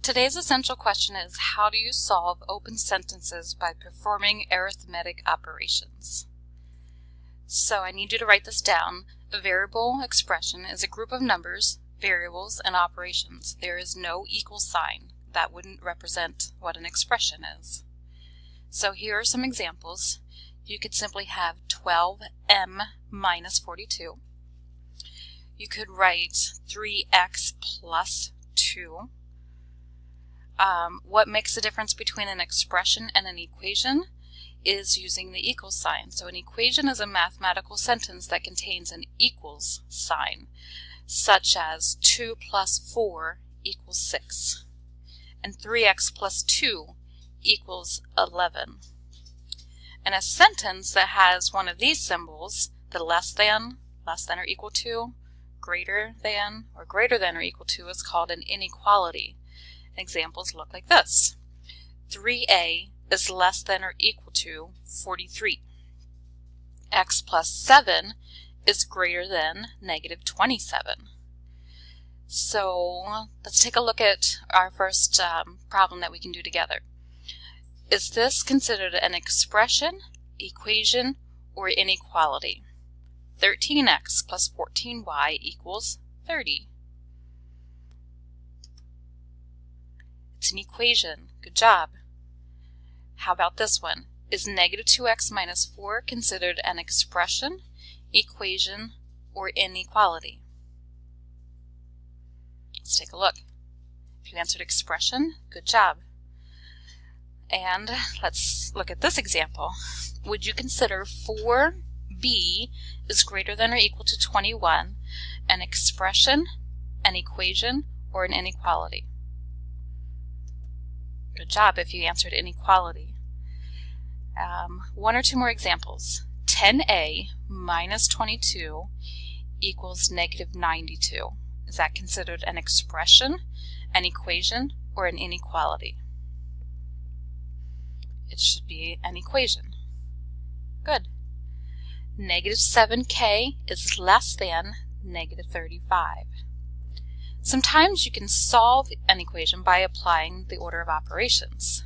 Today's essential question is, how do you solve open sentences by performing arithmetic operations? So I need you to write this down. A variable expression is a group of numbers, variables, and operations. There is no equal sign. That wouldn't represent what an expression is. So here are some examples. You could simply have 12m minus 42. You could write 3x plus 2. What makes the difference between an expression and an equation is using the equal sign. So an equation is a mathematical sentence that contains an equals sign, such as 2 plus 4 equals 6, and 3x plus 2 equals 11. And a sentence that has one of these symbols, the less than or equal to, greater than or equal to, is called an inequality. Examples look like this. 3a is less than or equal to 43. X plus 7 is greater than negative 27. So let's take a look at our first problem that we can do together. Is this considered an expression, equation, or inequality? 13x plus 14y equals 30. It's an equation. Good job. How about this one? Is negative 2x minus 4 considered an expression, equation, or inequality? Let's take a look. If you answered expression, good job. And let's look at this example. Would you consider 4b is greater than or equal to 21 an expression, an equation, or an inequality? Good job if you answered inequality. One or two more examples. 10a minus 22 equals negative 92. Is that considered an expression, an equation, or an inequality? It should be an equation. Good. Negative 7k is less than negative 35. Sometimes you can solve an equation by applying the order of operations.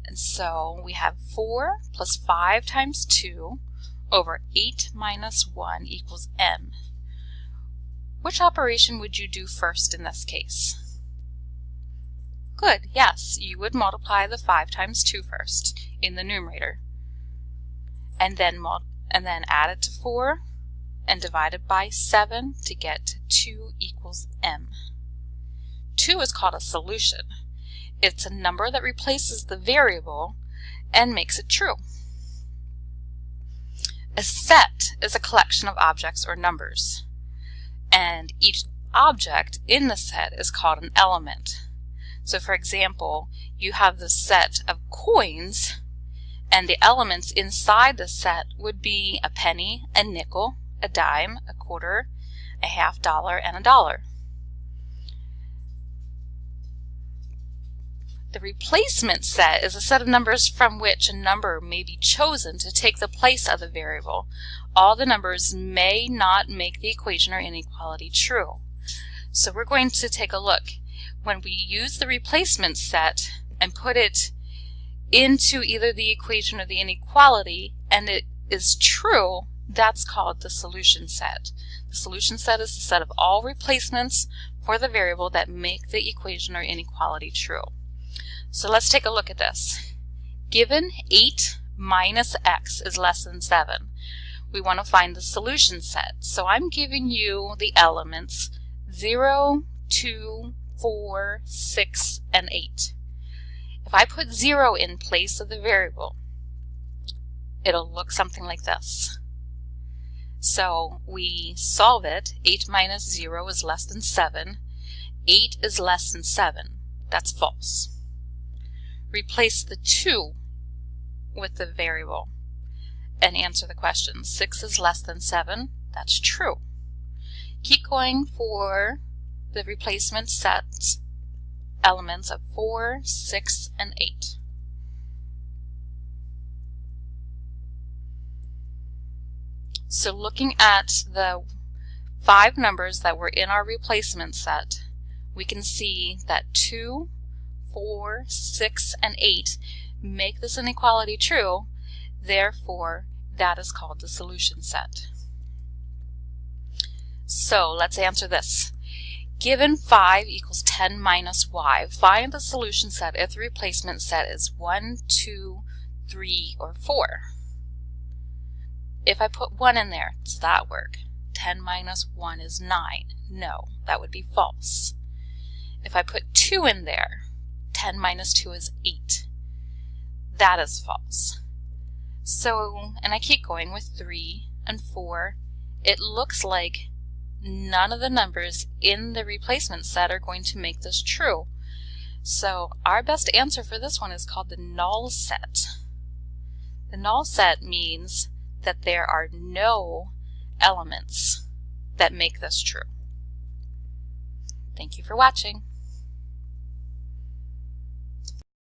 And so we have 4 plus 5 times 2 over 8 minus 1 equals m. Which operation would you do first in this case? Good, yes, you would multiply the 5 times 2 first in the numerator, and then add it to 4 and divide it by 7 to get 2 equals m. 2 is called a solution. It's a number that replaces the variable and makes it true. A set is a collection of objects or numbers, and each object in the set is called an element. So for example, you have the set of coins, and the elements inside the set would be a penny, a nickel, a dime, a quarter, a $50, and a dollar. The replacement set is a set of numbers from which a number may be chosen to take the place of the variable. All the numbers may not make the equation or inequality true. So we're going to take a look. When we use the replacement set and put it into either the equation or the inequality, and it is true, that's called the solution set. The solution set is the set of all replacements for the variable that make the equation or inequality true. So let's take a look at this. Given 8 minus x is less than 7, we want to find the solution set. So I'm giving you the elements 0, 2, 4, 6, and 8. If I put 0 in place of the variable, it'll look something like this. So we solve it. 8 minus 0 is less than 7. 8 is less than 7. That's false. Replace the 2 with the variable and answer the question. 6 is less than 7. That's true. Keep going for the replacement set elements of 4, 6, and 8. So looking at the 5 numbers that were in our replacement set, we can see that 2, 4, 6, and 8 make this inequality true. Therefore, that is called the solution set. So let's answer this. Given 5 equals 10 minus y, find the solution set if the replacement set is 1, 2, 3, or 4. If I put 1 in there, does that work? 10 minus 1 is 9. No, that would be false. If I put 2 in there, 10 minus 2 is 8. That is false. So, and I keep going with 3 and 4. It looks like none of the numbers in the replacement set are going to make this true. So our best answer for this one is called the null set. The null set means that there are no elements that make this true. Thank you for watching.